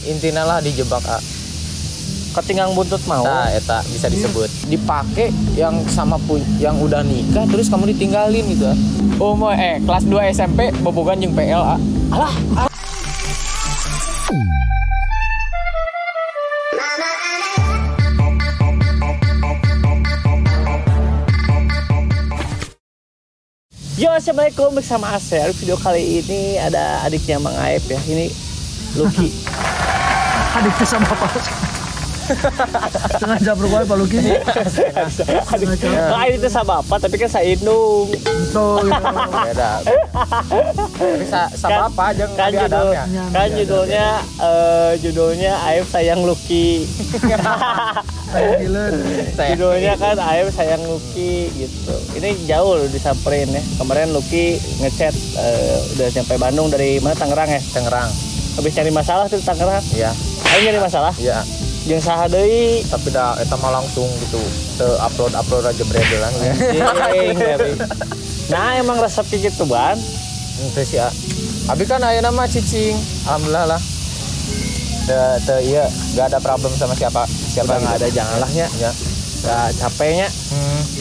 intinya lah dijebak ketinggang buntut mau. Nah, eta bisa disebut. Dipake yang sama yang udah nikah terus kamu ditinggalin gitu. Oh, mau kelas 2 SMP bobogan jeung PL. Alah. Yo, assalamualaikum, bersama Aser. Video kali ini ada adiknya Mang Aep ya. Ini Lucky. Adiknya sama apa? Sengaja berkuai Pak Lucky. Lain itu sama apa, tapi kan saya indung. Betul. Beda. Tapi sama apa aja kan judulnya Aep sayang Lucky. Judulnya kan Aep sayang Lucky gitu. Ini jauh loh disamperin ya. Kemarin Lucky ngechat udah sampai Bandung dari mana, Tangerang ya? Tangerang. Habis cari masalah tuh Tangerang. Iya. Ayo nyari masalah? Iya. Jeung saha deui? Tapi dah eta mah langsung gitu. Upload aja beredelan ya. Nah, emang resep kayak gitu, Ban. Itu sih ya. Abi kan ayeuna mah cicing. Alhamdulillah lah. Iya, enggak ada problem sama siapa Enggak gitu. ada, janganlahnya. Ya. Enggak capeknya.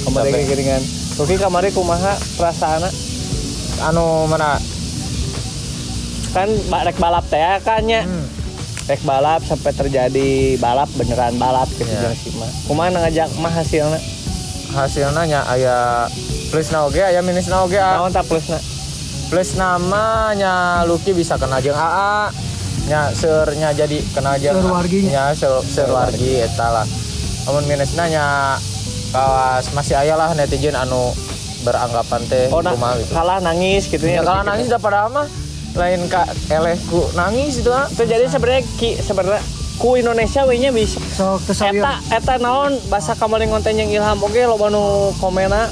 Kemarin keringan. Oke, kamari kumaha perasaana? Anu mana? Kan rek balap teh kan nya. Rek balap sampai terjadi balap beneran balap gitu ya. Jeung mah. Kumaha ngajak mah hasilna? Hasilna nya aya plusna oge aya minusna oge. Naon tah plusna? Plus namanya Lucky bisa kena jeung AA. Nya seurnya jadi kena jeung seurwarginya. Nya seurwargi eta lah. Amun minusna nya kawas masih aya lah netizen anu beranggapan teh kumaha gitu. Kalah nangis gitu ya. Kalah nangis da padahal mah lain elehku nangis itu jadi sebenarnya ku Indonesia we nya bisa sok eta naon bahasa kamari ngonten yang Ilham oke lo banu komena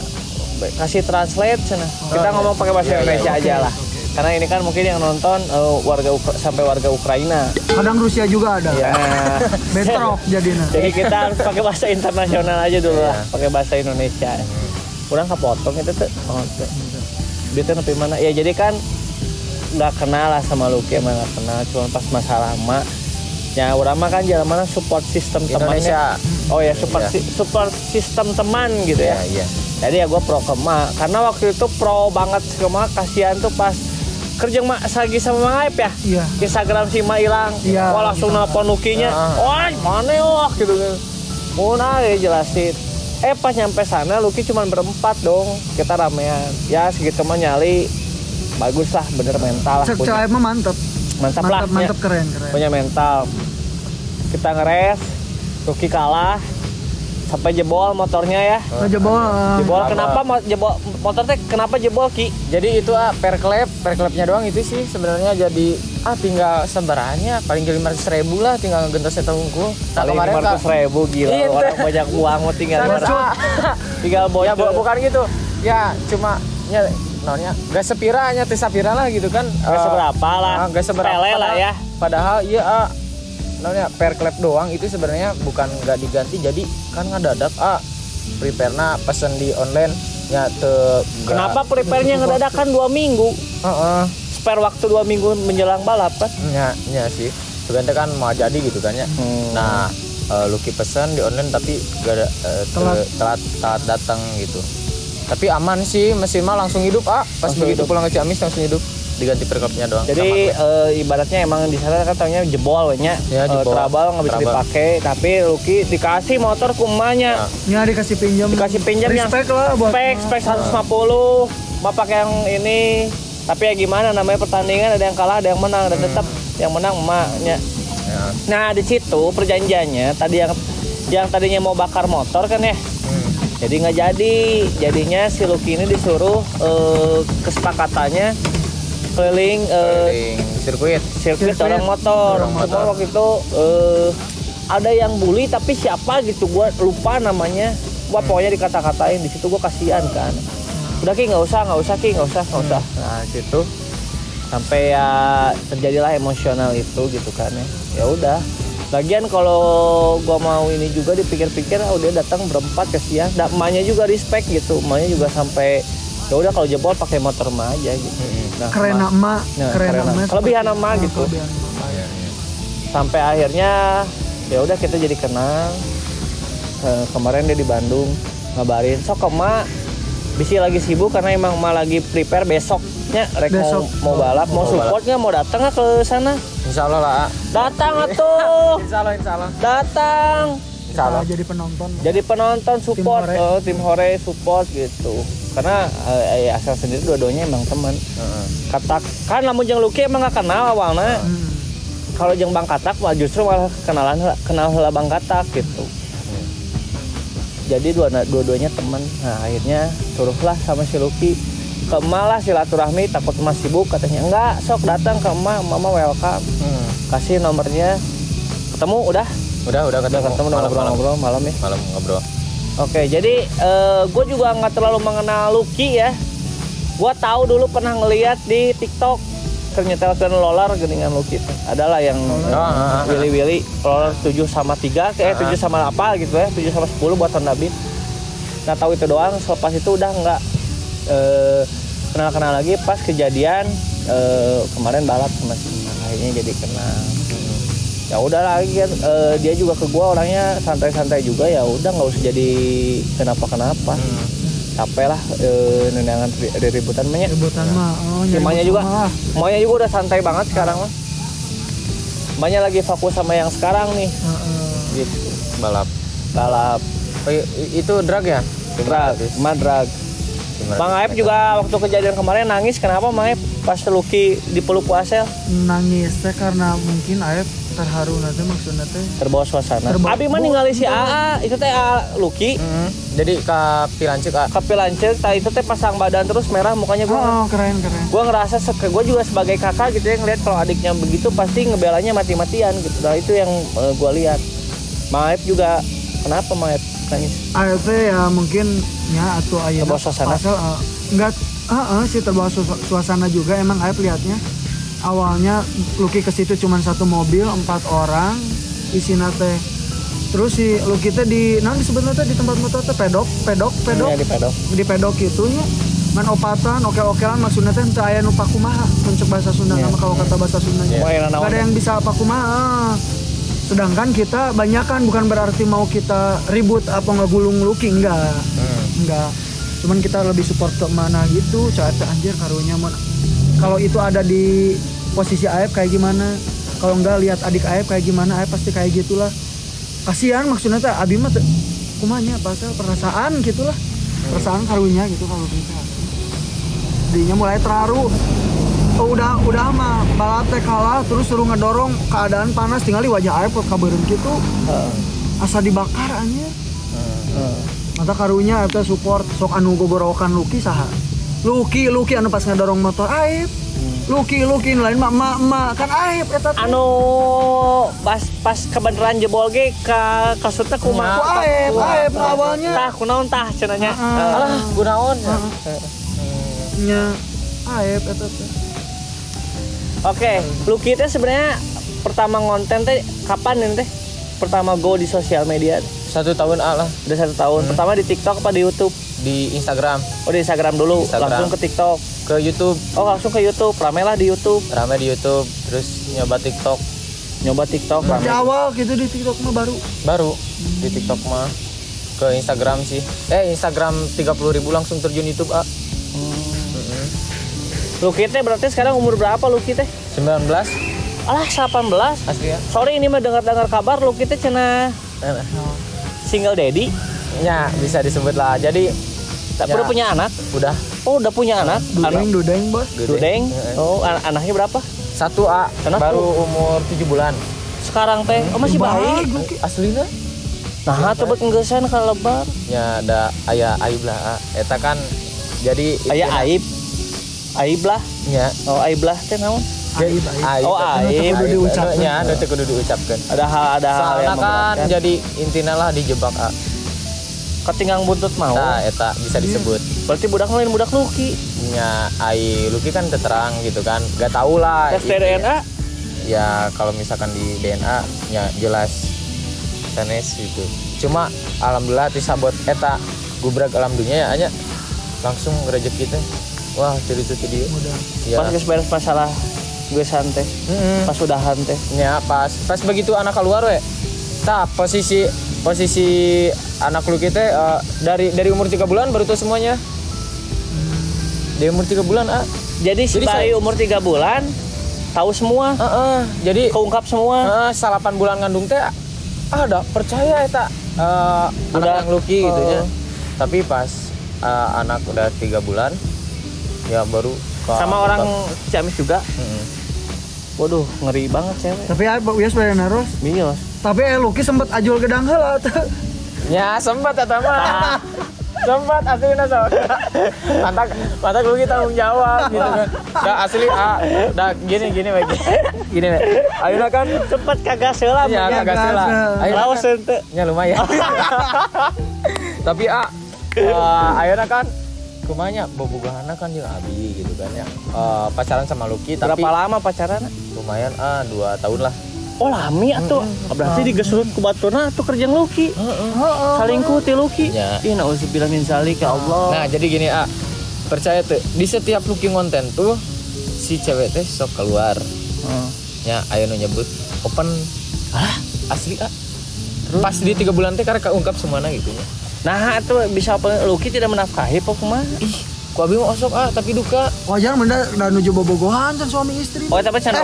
kasih translate cenah kita ngomong pakai bahasa Indonesia aja lah karena ini kan mungkin yang nonton sampai warga Ukraina kadang Rusia juga ada ya. Bentrok jadinya jadi kita harus pakai bahasa internasional aja dulu lah pakai bahasa Indonesia kurang kepotong itu tuh dia tuh nepi mana ya jadi kan nggak kenal lah sama Lucky, emang nggak kenal, cuma pas masalah mak ya urang mah kan jalan mana support sistem temannya. Oh ya support sistem teman gitu ya. Iya. Jadi ya gue pro ke mak karena waktu itu pro banget ke mak, kasihan tuh pas kerja mak lagi sama Mang Aep ya. Iya. Instagram si mak hilang. Iya. Wah langsung nelpon Lucky-nya. Wah mana wah gitu kan. Mau ya jelasin. Pas nyampe sana Lucky cuma berempat dong, kita ramean. Ya segitu mah nyali. Bagus lah, bener mental lah. Cek mah mantap lah. Mantap keren. Punya mental. Kita ngeres, Lucky kalah, sampai jebol motornya ya. Jebol. Kenapa jebol motor teh? Kenapa jebol Ki? Jadi itu perklepnya doang itu sih sebenarnya jadi tinggal sebarannya paling 500.000 lah tinggal ngegentos eta hungkul. Paling 500.000 gila orang banyak uang mau tinggal bocor. Ya bukan gitu. Ya cuma naonnya gak sepiranya teh sapira lah gitu kan gak seberapa lah gak seberapa lah ya padahal iya naonnya per klep doang itu sebenarnya bukan gak diganti jadi kan ngadadak prepare-na pesen di online nya kenapa prepare-nya ngadadak kan 2 minggu spare waktu 2 minggu menjelang balap kan nya sih sebenarnya kan mau jadi gitu kan ya nah Lucky pesen di online tapi gak ada telat datang gitu. Tapi aman sih, mesin mah langsung hidup pas begitu pulang ke Ciamis langsung hidup diganti perklepnya doang. Jadi ibaratnya emang di sana kan taunya jebol nya, trouble nggak bisa dipakai, tapi Lucky dikasih motor ke emaknya. Ya dikasih pinjam yang spek lah buat spek 150, bapak yang ini. Tapi ya gimana namanya pertandingan ada yang kalah ada yang menang dan tetap yang menang emaknya. Ya. Nah di situ perjanjiannya tadi yang tadinya mau bakar motor kan ya. Jadi nggak jadinya si Lucky ini disuruh kesepakatannya keliling sirkuit orang motor. Cuma waktu itu ada yang bully tapi siapa gitu gue lupa namanya. Gua pokoknya dikata-katain di situ gue kasihan kan. Udah Ki nggak usah. Nah situ sampai ya terjadilah emosional itu gitu kan ya. Ya udah. Lagian kalau gua mau ini juga dipikir-pikir dia datang berempat kesian. Emaknya juga respect gitu. Emaknya juga sampai ya udah kalau jebol pakai motor emak aja gitu. Keren emak. Kelebihan emak gitu. sampai akhirnya ya udah kita jadi kenal. Kemarin dia di Bandung ngabarin sok emak bisi lagi sibuk karena emang emak lagi prepare besoknya mau balap mau supportnya mau datang nggak ke sana. Insya Allah lah. Datang atuh. Insya Allah. Datang. Insya Allah. Jadi penonton support tim Hore support gitu. Karena asal sendiri dua-duanya emang teman. Katak kan lamun jeung Lucky emang gak kenal awalnya. Kalau jeung Bang Katak mah justru malah kenal heula Bang Katak gitu. Jadi dua-duanya teman. Nah akhirnya suruhlah sama si Lucky ke emak lah silaturahmi, takut emak sibuk katanya. Enggak, sok datang ke emak, mama welcome. Kasih nomornya. Ketemu udah ketemu ngobrol malam ya. Malam ngobrol. Oke, jadi gue juga nggak terlalu mengenal Lucky ya. Gue tahu dulu pernah ngeliat di TikTok ternyata kan lolar geningan Lucky itu. Adalah yang Willy lolar 7/3 kayak 7/8 gitu ya, 7/10 buat Honda Beat. Nah tahu itu doang. Selepas itu udah nggak kenal lagi. Pas kejadian kemarin balap sama si akhirnya jadi kenal. Ya udah lagi kan dia juga ke gua orangnya santai-santai juga, ya udah nggak usah jadi kenapa-kenapa. Capek lah nenangan ributan mah. Maunya juga udah santai banget sekarang mah. Maunya lagi fokus sama yang sekarang nih. Gitu. Balap. Itu drag ya? Drag. Bang Aep juga waktu kejadian kemarin nangis. Kenapa Bang Aep pas Lucky dipeluk ku Asel? Nangis teh karena mungkin Aep terharu nanti maksudnya teh terbawa suasana. Abi mah ningali si AA itu teh Lucky. Jadi kapi lancek tah itu teh pasang badan terus merah mukanya gua. Keren. Gua ngerasa gua juga sebagai kakak gitu ya ngeliat kalau adiknya begitu pasti ngebelanya mati-matian gitu. Nah itu yang gua lihat. Bang Aep juga kenapa Bang Aep nangis? Aep teh ya mungkin ya atau ayeuna terbawa suasana. Enggak sih terbawa suasana juga emang Aep lihatnya. Awalnya Lucky ke situ cuma satu mobil 4 orang isinya teh. Terus si Lucky teh di sebenarnya di tempat motor teh pedok. Ya, di pedok gitu nya. Man opatan, oke-okean maksudnya teh teu aya nu pakumaha muncul bahasa Sunda nama kalau kata bahasa Sundanya. Enggak ada yang bisa pakumaha. Sedangkan kita banyakan bukan berarti mau kita ribut apa ngegulung Lucky enggak. Cuman kita lebih support ke mana gitu. Caca anjir karunya kalau itu ada di posisi Aep kayak gimana, kalau enggak lihat adik Aep kayak gimana, Aep pasti kayak gitulah. Kasihan maksudnya teh abi mah kumanya pasal perasaan gitulah. Perasaan karunya gitu kalau kita. Dinya mulai terharu. Udah mah balap teh kalah terus suruh ngedorong keadaan panas tinggal di wajah Aep kabeureun gitu. Asa dibakar anjir. Mata karunya Aep teh support sok anu gogorokan Lucky saha. Lucky anu pas ngedorong motor Aep. Lucky lain mak kan Aep eta anu pas kebeneran jebol ge ka kasutna kumaha Aep awalnya tah kunaon tah cenanya alah kunaon nya Aep eta teh. Oke, Lucky teh sebenarnya pertama ngonten teh kapan nih teh? Pertama go di sosial media 1 tahun lah. Udah 1 tahun. Pertama di TikTok apa di YouTube? Di Instagram. Oh di Instagram dulu. Langsung ke TikTok. Ke YouTube. Oh langsung ke YouTube. Rame lah di YouTube. Rame di YouTube. Terus nyoba TikTok. Rame. Di awal gitu di TikTok mah baru. Di TikTok mah. Ke Instagram sih. Instagram 30.000 langsung terjun YouTube Lucky teh berarti sekarang umur berapa Lucky teh? 19. Alah 18. Asli ya. Sorry ini mah dengar kabar Lucky teh cenah single daddy. Ya bisa disebut lah. Jadi udah punya anak? Udah. Oh udah punya anak? Dudeng bos. Dudeng. Oh anaknya berapa? 1 baru umur 7 bulan. Sekarang teh masih baik. Aslinya. Nah tuh buat nggesan ka lebar. Ya ada aya aib lah. Eta kan jadi aya aib lah. Ya. Oh aib lah teh naon? Aib. Oh aib. Ya, nanti kudu diucapkan. Ada hal yang kan jadi intina lah dijebak ketinggang buntut mau. Nah, eta bisa disebut. Berarti budak lain budak Lucky. Ya, Lucky kan terang gitu kan. Gak tau lah. Tes DNA? Ya, kalau misalkan di DNA ya jelas tenis gitu. Cuma alhamdulillah disabot eta gubrak alam dunia ya hanya langsung rezeki teh. Wah, cerita dia. Ya. Pas geus beres masalah gesan teh. Pas udahan teh. Ya pas begitu anak keluar we. Tah posisi anak lu kita dari umur 3 bulan baru tuh semuanya. Dari umur 3 bulan Jadi si bayi umur 3 bulan tahu semua. Jadi keungkap semua. 8 bulan ngandung teh ada percaya eta anak yang Lucky gitu ya. Tapi pas anak udah 3 bulan ya baru sama orang Ciamis juga. Waduh, ngeri banget cewek. Tapi bias bayar naros. Bios. Tapi Lucky sempat ajul gedang heula teh. Ya sempat eta mah. Sempat aslinya mantak Lucky tanggung jawab gitu kan. Dah asli gini lagi. Gini we. Ayeuna kan sempat kagak heula. Ya kagak heula. Laos henteu. Ya lumayan. Tapi ayeuna kan kumanya bobogohanna kan jeung Abi gitu kan ya. Pacaran sama Lucky tapi berapa lama pacaran? Lumayan 2 tahun lah. Oh lami atuh. Berarti digesurut ku baturna atuh kerjang Lucky. Salingkuh ti Lucky. Ih nauzubillah min zalik ya Allah. Nah, jadi gini percaya tuh di setiap Lucky konten tuh si cewek teh sok keluar. Ya, ayo nyebut open. Asli Terus pas di 3 bulan teh karena keungkap semuanya gitu ya. Nah, itu bisa apa Lucky tidak menafkahi apa kumaha? Ih, ku abi mau osok tapi duka. Wajar benda udah nuju bobogohan can suami istri. Oh, tapi can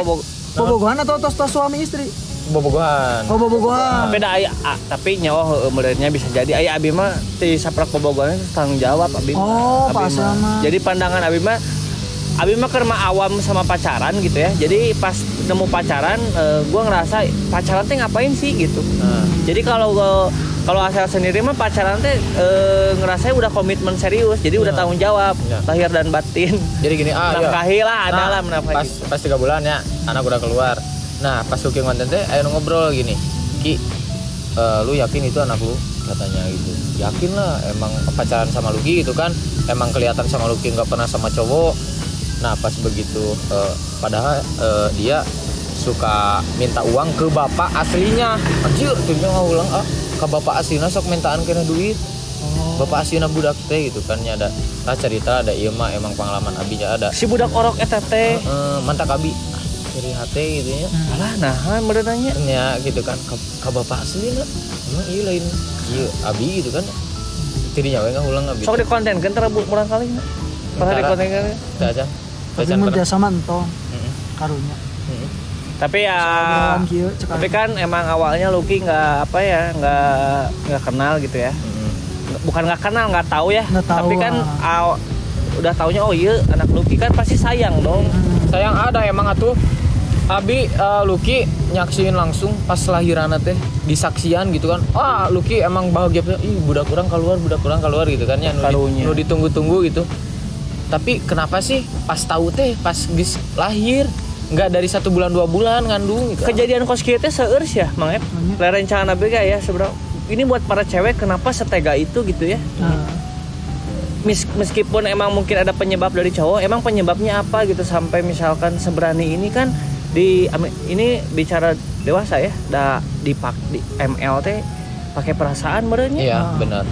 bobogohan atau tos suami istri? Bobogohan. Oh, bobogohan. Tapi da aya tapi nyawa meureunnya bisa jadi aya abi mah ti saprak bobogohan tanggung jawab abi. Oh, pas sama. Jadi pandangan abi mah keur mah awam sama pacaran gitu ya. Jadi pas nemu pacaran gua ngerasa pacaran teh ngapain sih gitu. Jadi kalau asal sendiri mah pacaran teh ngerasa udah komitmen serius, jadi udah tanggung jawab lahir dan batin. Jadi gini menafkahi lah, adalah menafkahi. Pas 3 bulan ya anak udah keluar. Nah pas Lucky konten teh ayo ngobrol gini, Ki, lu yakin itu anak lu? Katanya gitu. Yakin lah, emang pacaran sama Lucky gitu kan, emang kelihatan sama Lucky nggak pernah sama cowok. Nah pas begitu padahal dia suka minta uang ke bapak aslinya. Anjir, tuh ulang ke bapak aslinya sok mintaan kena duit. Bapak aslinya budak teh gitu kan nya ada cerita ada ieu mah emang pengalaman abi nya ada. Si budak orok eta teh mantak abi ciri hate gitu ya. Alah nahan berenanya. Ya gitu kan ke bapak aslinya. Emang ieu lain ieu abi gitu kan. Tidinya we ngahulang abi. Sok dikontenkeun tara murang kali na. Pernah dikontenkeun. Teu aja. Tapi mun jasa mantong. Karunya. Tapi ya tapi kan emang awalnya Lucky nggak kenal gitu ya. Bukan nggak kenal, nggak tahu ya. Tapi kan udah taunya oh iya anak Lucky kan pasti sayang dong. Sayang ada emang atuh. Abi Lucky nyaksiin langsung pas lahiran teh disaksian gitu kan. Lucky emang bahagia. Ih budak urang keluar gitu kan ya nu ditunggu-tunggu gitu. Tapi kenapa sih pas tahu teh pas bis lahir nggak dari 1 bulan 2 bulan ngandung gitu. Kejadian kos kieu teh seueur ya Mang Ep. Lerencangan abi ya sebenarnya. Ini buat para cewek kenapa setega itu gitu ya. Meskipun emang mungkin ada penyebab dari cowok, emang penyebabnya apa gitu sampai misalkan seberani ini kan ini bicara dewasa ya, di ML teh pakai perasaan merenya. Iya, benar.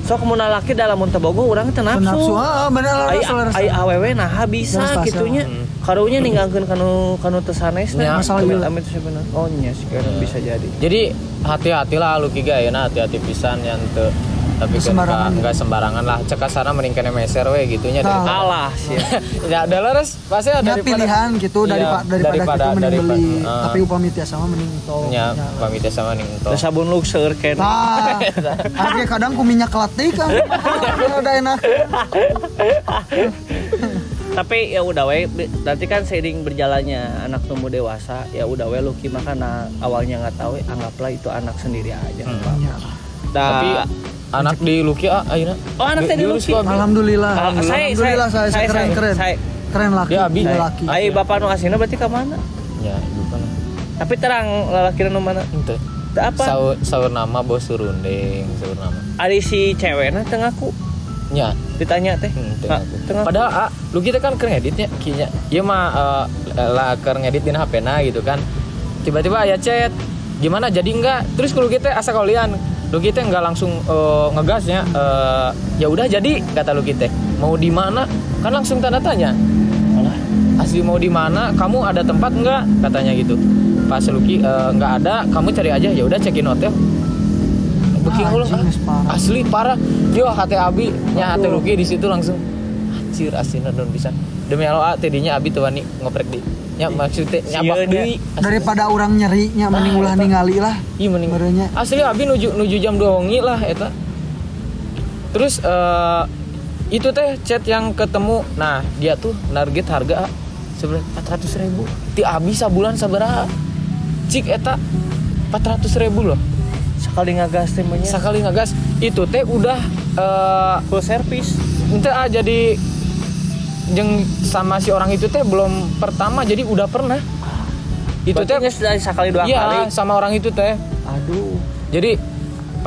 Sok mun laki dalam mun teu bogo urang teh nafsu. Bener ai awewe naha bisa kitunya. Karunya ninggalkeun kanu teu sanesna masalah ieu amit sebenarnya. Oh nya sekarang bisa jadi. Jadi hati-hatilah Lucky ge ayeuna hati-hati pisan yang teu tapi kan enggak sembarangan lah cek kasana mending kene meser we gitunya alah sih. Ya ada leres pasti ada pilihan gitu daripada kita mending beli tapi upami tiasa mah mending tol. Ya upami tiasa mah mending tol. Sabun Luxer ken. Harga kadang ku minyak letik kan. Udah enak. Tapi ya udah we nanti kan seiring berjalannya anak tumbuh dewasa ya udah we Lucky mah karena awalnya nggak tahu anggaplah itu anak sendiri aja tapi anak di Lucky ayeuna anak teh di Lucky alhamdulillah saya keren laki dia abi laki ai bapak nu asina berarti ka mana ya bukan tapi terang lalaki nu mana henteu apa saur nama bos surundeng saur nama ari si cewekna teu ngaku nya ditanya teh padahal Lucky teh kan keur ngeditnya kinya ieu mah lah keur ngedit dina HP-na gitu kan tiba-tiba aya chat gimana jadi enggak terus ku Lucky teh asa kalian Lucky teh enggak langsung ngegasnya ya udah jadi kata Lucky teh mau di mana kan langsung tanda tanya asli mau di mana, kamu ada tempat nggak, katanya gitu. Pas Lucky nggak ada, kamu cari aja. Ya udah cekin hotel. Booking ulang asli parah. Yo hati Abi nya hati Lucky di situ langsung anjir aslinya don bisa. Demi Allah tadinya Abi tuh wani ngoprek di. Ya maksudnya nyabak deui daripada orang nyeri nya mending ulah ningali lah. Iya mending. Asli Abi nuju jam 2 wengi lah eta. Terus itu teh chat yang ketemu. Nah, dia tuh target harga sebenarnya 400.000. Ti Abi sabulan sabaraha? Cik eta 400.000 loh. Sekali ngagas temanya. Sekali ngagas itu teh udah full service. Ente jadi jeung sama si orang itu teh belum pertama jadi udah pernah. Itu teh dari sekali 2 kali. Iya, sama orang itu teh. Aduh. Jadi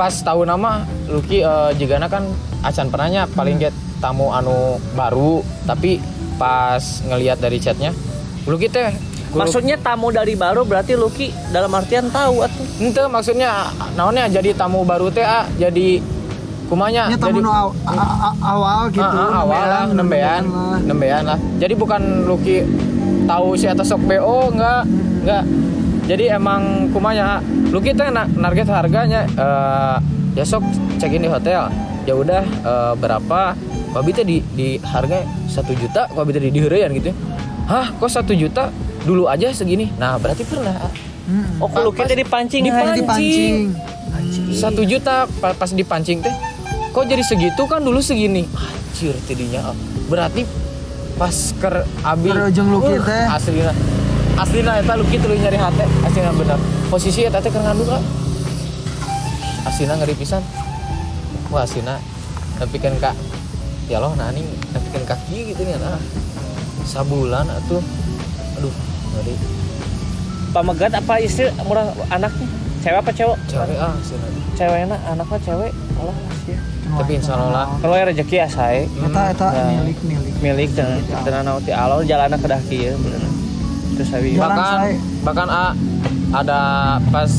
pas tahu nama Lucky jigana kan acan pernahnya paling get tamu anu baru, tapi pas ngelihat dari chatnya Lucky teh maksudnya tamu dari baru berarti Lucky dalam artian tahu atuh. Ente maksudnya naonnya jadi tamu baru teh jadi kumanya jadi awal gitu. Awal lah nembean lah. Jadi bukan Lucky tahu si atas sok BO enggak. Jadi emang kumanya Lucky teh target harganya ya sok check in di hotel. Ya udah berapa? Kabi teh di harga 1 juta, kabi teh di diheureuyan gitu. Hah, kok 1 juta? Dulu aja segini. Nah, berarti pernah. Oh, kalau kita dipancing. 1 juta pas dipancing teh. Kok jadi segitu kan dulu segini. Anjir tidinya. Berarti pas ker Abi jeung Lucky teh Aslina eta Lucky tuluy nyari hate. Aslina bener. Posisi eta teh keur ngandung lah. Aslina ngeri pisan. Wah, aslina nepikeun ka ya Allah nani nepikeun kaki gitu nih sabulan atuh. Aduh, ngeri. Pamegat apa istri murah anaknya? Cewek apa cewek? Cewek aslina. Cewekna anaknya cewek. Allah sih. Tapi insyaallah kalau rezeki ya saya. Eta milik dan naon ti Allah jalanna kedah kieu bener. Terus sawi bahkan ada pas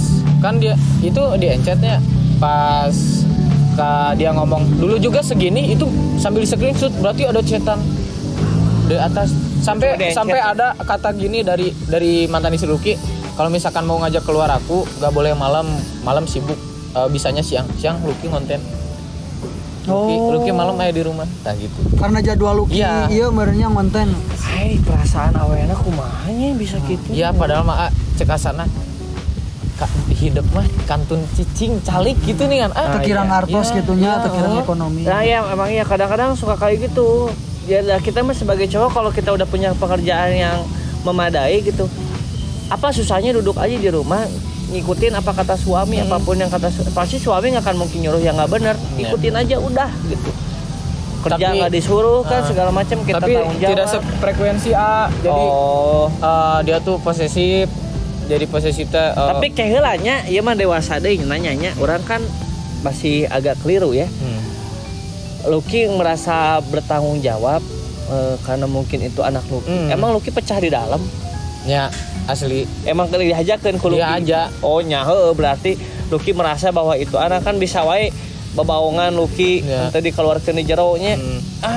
kan dia itu di encetnya pas dia ngomong dulu juga segini itu sambil screenshot berarti ada chatan di atas sampai ada kata gini dari mantan istri Lucky, kalau misalkan mau ngajak keluar aku nggak boleh malam sibuk, bisanya siang Lucky ngonten. Lucky malam aja di rumah, nah gitu. Karena jadwal Lucky, iya merenya ngonten. Hai perasaan awalnya kumahanya bisa gitu. Iya padahal mah cek asana hidup mah kantun cicing calik gitu nih kan. Tekirang artos gitunya, tekirang ekonomi. Nah ya emang iya kadang-kadang suka kayak gitu. Ya kita mah sebagai cowok kalau kita udah punya pekerjaan yang memadai gitu, apa susahnya duduk aja di rumah ngikutin apa kata suami, apapun yang kata pasti suami nggak akan mungkin nyuruh yang nggak benar, ikutin aja udah gitu. Kerja nggak disuruh kan segala macam kita tapi tanggung jawab. Tidak sefrekuensi jadi dia tuh posesif. Jadi posesif teh. Tapi keheulanya ieu mah dewasa deui nanyanya. Orang kan masih agak keliru ya. Lucky merasa bertanggung jawab karena mungkin itu anak Lucky. Emang Lucky pecah di dalam? Ya, asli. Emang kali dihajakeun ku Lucky. Iya aja. Oh nya heueuh berarti Lucky merasa bahwa itu anak kan bisa wae babaongan Lucky teh dikeluarkeun di jero nya.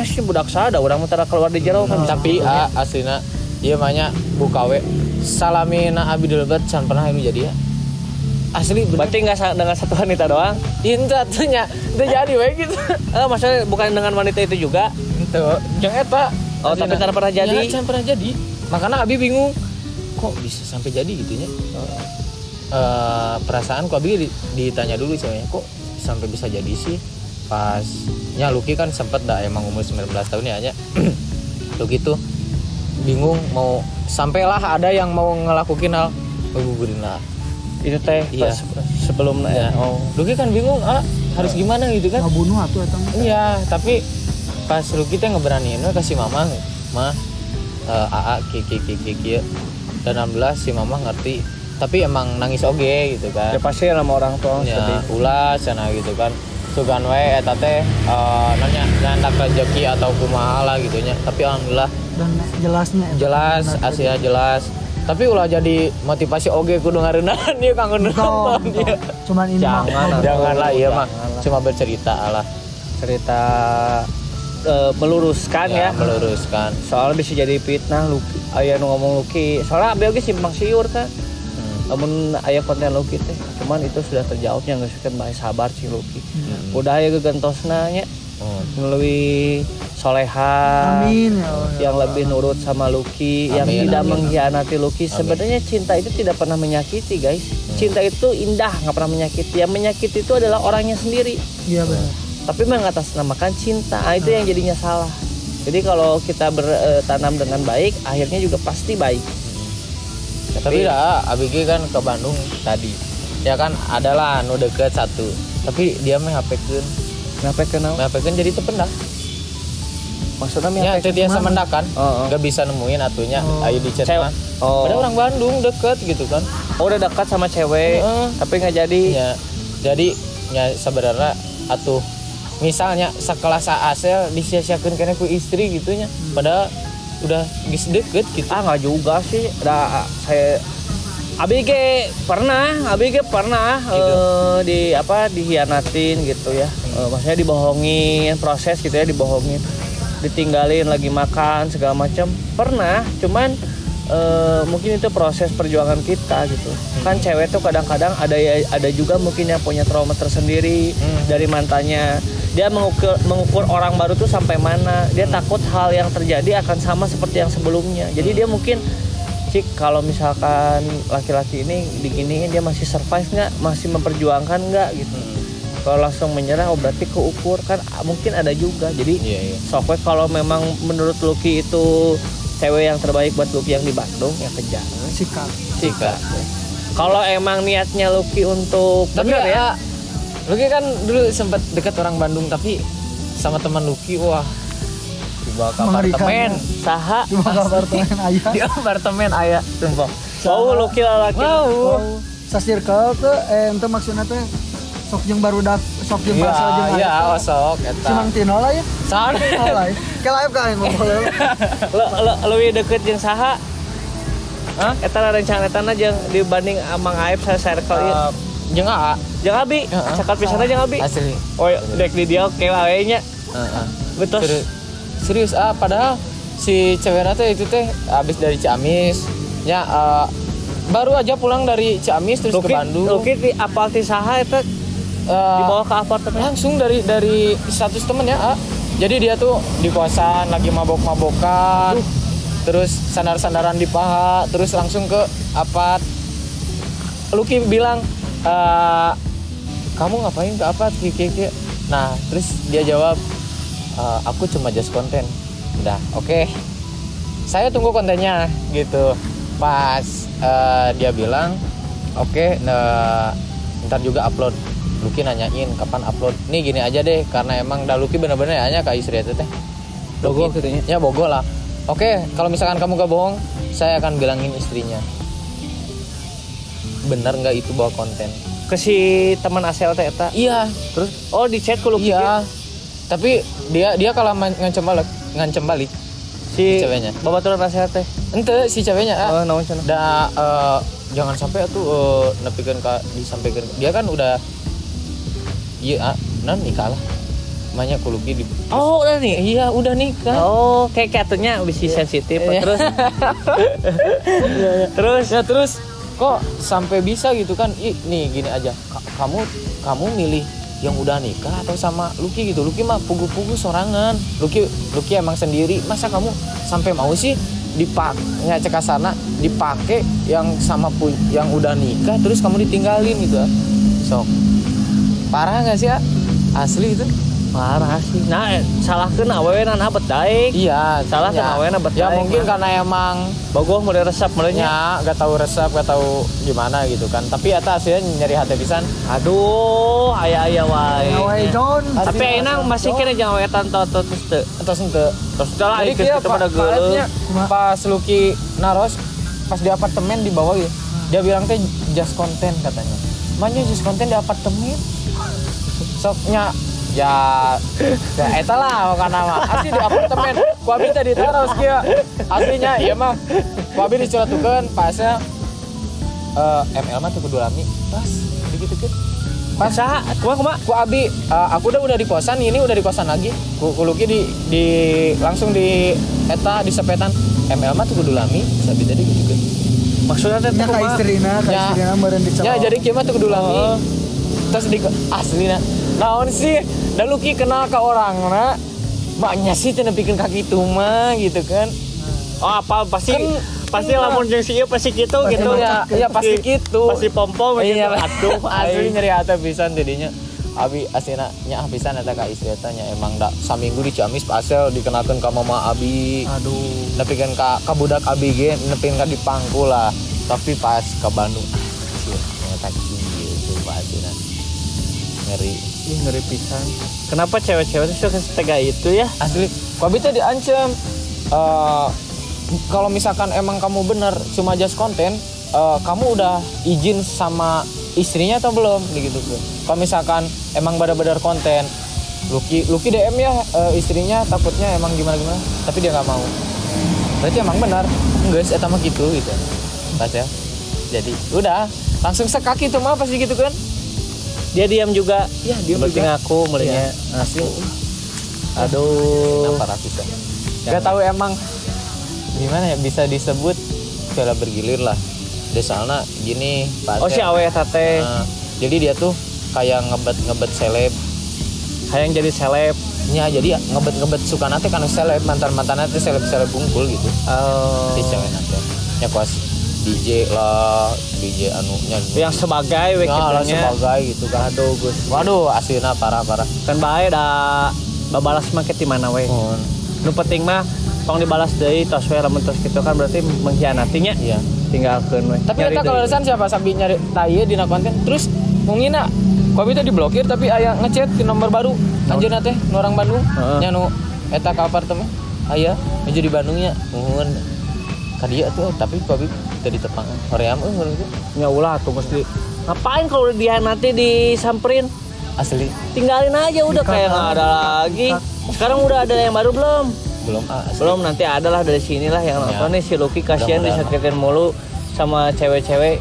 Sih budak sada urang mah tara keluar di jero kan. Tapi aslina ieu mah nya buka we salamina Abi Delbert can pernah anu jadi ya. Asli berarti enggak dengan satu wanita doang. Inta tuh nya teu jadi we gitu. Maksudnya bukan dengan wanita itu juga. Henteu. Jeung eta. Oh, tapi kan pernah jadi. Ya, can pernah jadi. Makanya Abi bingung. Kok bisa sampai jadi gitunya? Perasaan kok Abi ditanya dulu ceweknya, kok sampai bisa jadi sih? Pas nya Lucky kan sempet dah emang umur 19 tahun ya nya. Lucky tuh bingung mau sampailah ada yang mau ngelakuin hal gugurin lah itu teh sebelum Lucky kan bingung harus gimana gitu kan ngabunuh atuh eta mah. Iya tapi pas Lucky teh ngeberaniin kasih mama kiki dan alhamdulillah si mama ngerti tapi emang nangis oge gitu kan ya pasti sama orang tua sedih ulas sana gitu kan sugan wae eta teh nyandak rezeki atau kumaha lah gitunya tapi alhamdulillah dan jelas Asia jelas tapi ulah jadi motivasi oge kudu ngareunaan ieu kangen nonton ieu cuman ini jangan lah ieu mah cuma bercerita lah cerita meluruskan ya. Meluruskan. Soalnya bisa jadi fitnah Lucky. Aya nu ngomong Lucky. Soalnya abdi oge simpang siur kan. Namun aya konten Lucky teh. Cuman itu sudah terjawabnya geus kan bae sabar cing Lucky. Udah aya gegentosna nya. Lebih soleha. Amin ya Allah. Yang lebih nurut sama Lucky, yang tidak mengkhianati Lucky. Sebenarnya cinta itu tidak pernah menyakiti, guys. Cinta itu indah, nggak pernah menyakiti. Yang menyakiti itu adalah orangnya sendiri. Iya benar. Tapi mengatasnamakan cinta, itu yang jadinya salah. Jadi kalau kita bertanam dengan baik, akhirnya juga pasti baik. Tapi ABG kan ke Bandung tadi. Ya kan adalah nu deket satu. Tapi dia mah ngapain jadi terpendak. Maksudnya ya dia semendak kan. Nggak bisa nemuin atunya ayo di chat mah. Padahal orang Bandung deket gitu kan. Udah dekat sama cewek, tapi nggak jadi. Ya, jadi ya sebenarnya atuh misalnya sekelas AAC disia-siakeun kena ku istri gitunya. Padahal udah geus deket gitu. Nggak juga sih. Saya ABG pernah gitu. Dihianatin gitu ya. Maksudnya dibohongin, proses gitu ya, dibohongin, ditinggalin lagi makan segala macam. Pernah, cuman mungkin itu proses perjuangan kita gitu. Kan cewek tuh kadang-kadang ada juga mungkin yang punya trauma tersendiri dari mantannya. Dia mengukur orang baru tuh sampai mana. Dia takut hal yang terjadi akan sama seperti yang sebelumnya. Jadi dia mungkin kalau misalkan laki-laki ini diginiin dia masih survive nggak, masih memperjuangkan nggak gitu. Kalau langsung menyerah berarti keukur kan mungkin ada juga. Jadi sokwe kalau memang menurut Lucky itu cewek yang terbaik buat Lucky yang di Bandung ya kejar. Sikat. Kalau emang niatnya Lucky untuk tapi ya Lucky kan dulu sempat dekat orang Bandung tapi sama teman Lucky dibawa ke apartemen saha di apartemen ayah sumpah Lucky lalaki sasirkel tuh ente maksudnya teh sok jeung barudak sok jeung baso jeung sok eta Cimang Tino lah ya saha ke live kan ngomong leuwih deket jeung saha eta rencanetana jeung dibanding Mang Aib circle ieu jeung Abi cakap pisanna jeung Abi asli dek di dia oke wae nya betul serius padahal si cewek teh itu teh habis dari Ciamis ya baru aja pulang dari Ciamis terus ke Bandung. Lucky di apalti saha eta dibawa ke apartemen langsung dari status temen ya. Jadi dia tuh di kosan lagi mabok-mabokan. Terus sandar-sandaran di paha, terus langsung ke apart. Lucky bilang kamu ngapain ke apart Kiki? Nah, terus dia jawab aku cuma just konten. Udah, oke. Saya tunggu kontennya gitu. Pas dia bilang, oke, ntar juga upload. Lucky nanyain kapan upload. Nih gini aja deh, karena emang dah Lucky bener-bener nanya ke istri itu teh. Bogo gitu ya bogo lah. Oke, kalau misalkan kamu gak bohong, saya akan bilangin istrinya. Bener nggak itu bawa konten? Ke si teman ACL teh eta? Iya. Terus di chat ke Lucky. Iya. Tapi dia kalau ngancem balik si ceweknya. Babaturan ACL teh. Ente si ceweknya. Naon cenah? Jangan sampai atuh nepikeun ka disampaikan. Dia kan udah nikah lah. Banyak ku Lucky di. Udah nih. Iya, udah nikah. Kayak atunya bisi sensitif terus. Terus kok sampai bisa gitu kan? Nih gini aja. Kamu milih yang udah nikah atau sama Lucky gitu? Lucky mah pugu-pugu sorangan. Lucky emang sendiri. Masa kamu sampai mau sih dipakai cek sana dipakai yang sama yang udah nikah terus kamu ditinggalin gitu? Sok parah nggak sih ya? Asli itu parah sih. Nah, salahkeun awewe na bet daek. Iya, salahkeun awewe na bet daek. Ya mungkin karena emang bogoh mulai resep mulainya. Gak tahu resep, gak tahu gimana gitu kan. Tapi eta hasilnya nyeri hati pisan. Aduh, aya wae. Wae John. Tapi ayeuna masih kena jangan wae tanto terus teu. Terus tah jadi dia pada geuleuh. Pas Lucky naros pas di apartemen di bawah ya. Dia bilang teh just konten katanya. Manya just konten di apartemen. Soknya ya eta lah karena mah asli di apartemen ku abi teh ditaros kieu aslinya ieu mah ku abi diculatukeun pasnya ML mah tuh kudu lami pas begitu kan pas kuma ku abi aku udah di kosan ini udah di kosan lagi ku Luki di langsung di eta di sepetan ML mah tuh kudu lami sabi tadi gitu kan maksudnya teh nya ka istrina meureun dicawa ya jadi kieu mah tuh kudu lami terus di aslina naon sih da Luki kenal ka orangna maknya sih teu nepikeun ka kitu mah gitu kan oh apa pasti kan, pasti lamun jeung si ieu pasti kitu gitu ya pasti kitu pasti pom-pom iya, gitu aduh asli nyeri hati pisan jadinya abi aslina nya pisan eta ka istri eta nya emang da saminggu di Ciamis pasel dikenalkeun ka mama abi aduh nepikeun ka budak abi ge nepikeun ka di pangku lah tapi pas ke Bandung ternyata gitu aslina ngeri pisan kenapa cewek-cewek itu suka setega itu ya asli ku abi teh diancam kalau misalkan emang kamu bener cuma just konten kamu udah izin sama istrinya atau belum gitu tuh kalau misalkan emang benar-benar konten Luki DM ya istrinya takutnya emang gimana tapi dia nggak mau berarti emang benar guys eta mah gitu pas ya jadi udah langsung sekaki tuh mah pasti gitu kan dia diam juga ya diam juga ngaku mulainya asli aduh kenapa rapisan nggak tahu emang gimana ya bisa disebut cara bergilir lah soalnya gini Pak oh si awe tate jadi dia tuh kayak ngebet seleb kayak jadi seleb nya jadi ya ngebet suka nate karena seleb mantan nate seleb bungkul gitu di cewek nate nya kuas DJ lah DJ anunya yang sebagai sebagai gitu kan aduh Gus waduh aslina parah kan bae da babalas market di mana we nu penting mah tong dibalas deui tos we lamun tos kitu kan berarti mengkhianatinya iya tinggalkeun we tapi eta kaleuresan siapa sambil nyari tayeu dina konten terus mungina kopi teh diblokir tapi aya ngechat di nomor baru anjeunna teh nu orang Bandung nya nu eta ka apartemen aya meja di Bandungnya nuhun ka dieu tuh tapi kopi teh ditepang hoream gitu nya ulah tuh mesti ngapain kalau dia nanti disamperin asli tinggalin aja udah kayak nggak ada lagi sekarang udah ada yang baru belum nanti adalah dari sinilah yang nonton nih si Luki kasihan disakitin mulu sama cewek-cewek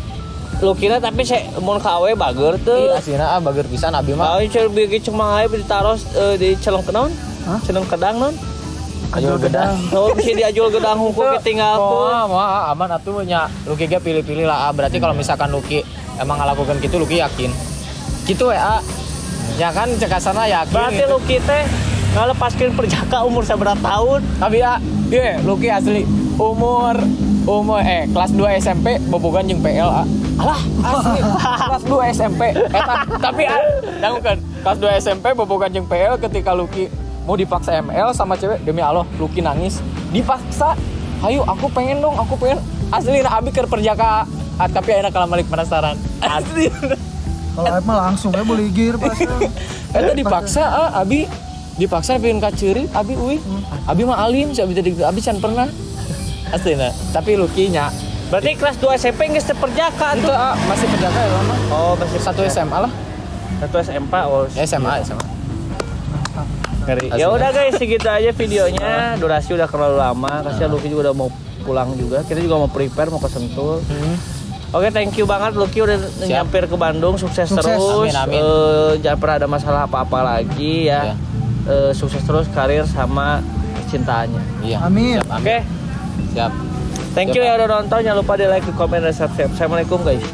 Lukina tapi saya mau KW bager tuh asina bager pisan abi mah cewek bieu cuma ae ditaros di celeng kenaon celeng kedang non ajul gedang oh bisa diajul gedang hukum ketinggal tuh aman atuh nya Luki ge pilih-pilih lah berarti kalau misalkan Luki emang ngalakukan gitu Luki yakin gitu ya kan cekasana yakin berarti gitu. Luki teh ngalepaskeun perjaka umur saberapa tahun tapi ya ieu Luki asli umur kelas 2 SMP bobogan jeung PL alah asli kelas 2 SMP eta tapi dangukeun kelas 2 SMP bobogan jeung PL ketika Luki mau dipaksa ML sama cewek demi Allah Luki nangis dipaksa hayu aku pengen asli abi keur perjaka tapi ayeuna kalau balik penasaran asli kalau mah langsung we beligir pas eta dipaksa abi dipaksa pengen kaceureut abi abi mah alim sabi tadi abi can pernah aslina tapi Luki nya berarti kelas 2 SMP geus teu perjaka itu masih perjaka ya lama oh masih 1 SMA lah 1 SMA oh SMA ngeri ya udah guys segitu aja videonya durasi udah terlalu lama kasihan Luki juga udah mau pulang juga kita juga mau prepare mau ke Sentul Oke, thank you banget Luki udah nyampir ke Bandung, sukses terus. Amin. Jangan pernah ada masalah apa-apa lagi ya. Sukses terus karir sama cintaannya. Iya. Amin. Oke. Siap. Thank you ya udah nonton, jangan lupa di like, di komen, dan subscribe. Assalamualaikum guys.